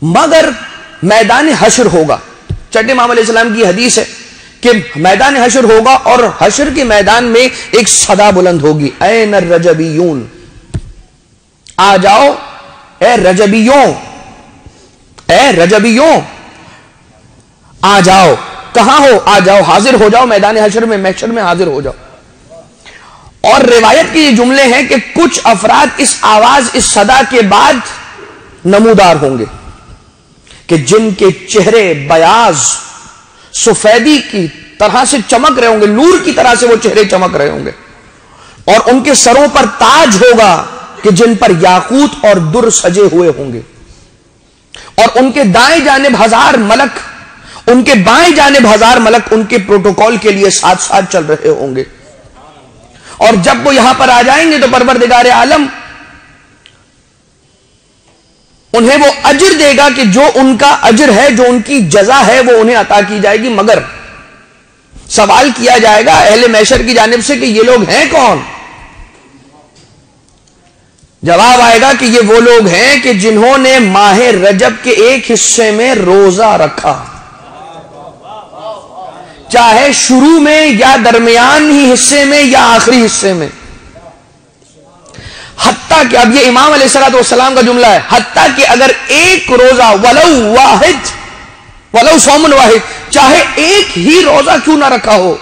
مگر میدان حشر ہوگا. چٹے امام علیہ السلام کی حدیث ہے کہ میدان حشر ہوگا اور حشر کے میدان میں ایک صدا بلند ہوگی, این الرجبیون, آ جاؤ اے رجبیوں, اے رجبیوں آ جاؤ. کہاں ہو؟ آ جاؤ, حاضر ہو جاؤ میدان حشر میں, محشر میں حاضر ہو جاؤ. اور روایت کے یہ جملے ہیں کہ کچھ افراد اس آواز, اس صدا کے بعد نمودار ہوں گے کہ جن کے چہرے بیاض سفیدی کی طرح سے چمک رہے ہوں گے, نور کی طرح سے وہ چہرے چمک رہے ہوں گے, اور ان کے سروں پر تاج ہوگا کہ جن پر یاقوت اور در سجے ہوئے ہوں گے, اور ان کے دائیں جانب 1000 ملک, ان کے بائیں جانب 1000 ملک ان کے پروٹوکول کے لیے ساتھ ساتھ چل رہے ہوں گے. اور جب وہ یہاں پر آ جائیں گے تو پروردگار عالم انہیں وہ اجر دے گا کہ جو ان کا اجر ہے, جو ان کی جزا ہے وہ انہیں عطا کی جائے گی. مگر سوال کیا جائے گا اہل محشر کی جانب سے کہ یہ لوگ ہیں کون؟ جواب آئے گا کہ یہ وہ لوگ ہیں کہ جنہوں نے ماہ رجب کے ایک حصے میں روزہ رکھا, چاہے شروع میں یا درمیان ہی حصے میں یا آخری حصے میں. حتیٰ کہ اب یہ امام علیہ السلام کا جملہ ہے, حتیٰ کہ اگر ایک روزہ ولو واحد, ولو صوم واحد, چاہے ایک ہی روزہ کیوں نہ رکھا ہو,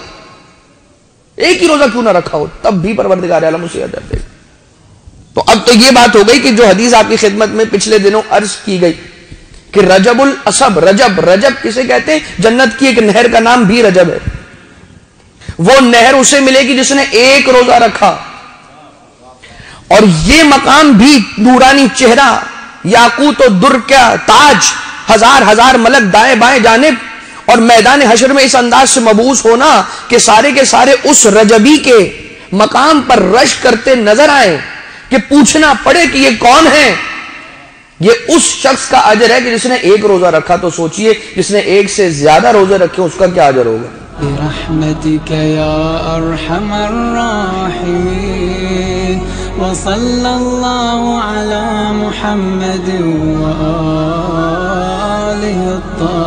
ایک ہی روزہ کیوں نہ رکھا ہو, تب بھی پروردگار عالم اسے اجر دے گا. تو اب تو یہ بات ہو گئی کہ جو حدیث آپ کی خدمت میں پچھلے دنوں عرض کی گئی کہ رجب الاسب, رجب کسے کہتے ہیں؟ جنت کی ایک نہر کا نام بھی رجب ہے. وہ نہر اسے ملے گی جس نے ایک روزہ رکھا. اور یہ مقام بھی نورانی چہرہ, یاقوت و در کا تاج, 1000 ملک دائیں بائیں جانب, اور میدان حشر میں اس انداز سے مبعوث ہونا کہ سارے کے سارے اس رجبی کے مقام پر رش کرتے نظر آئیں کہ پوچھنا پڑے کہ یہ کون ہے. یہ اس شخص کا اجر ہے کہ جس نے ایک روزہ رکھا. تو سوچئے جس نے ایک سے زیادہ روزے رکھے اس کا کیا اجر ہوگا. برحمتك يا أرحم الراحمين وصلى الله على محمد وآله الطاهرين.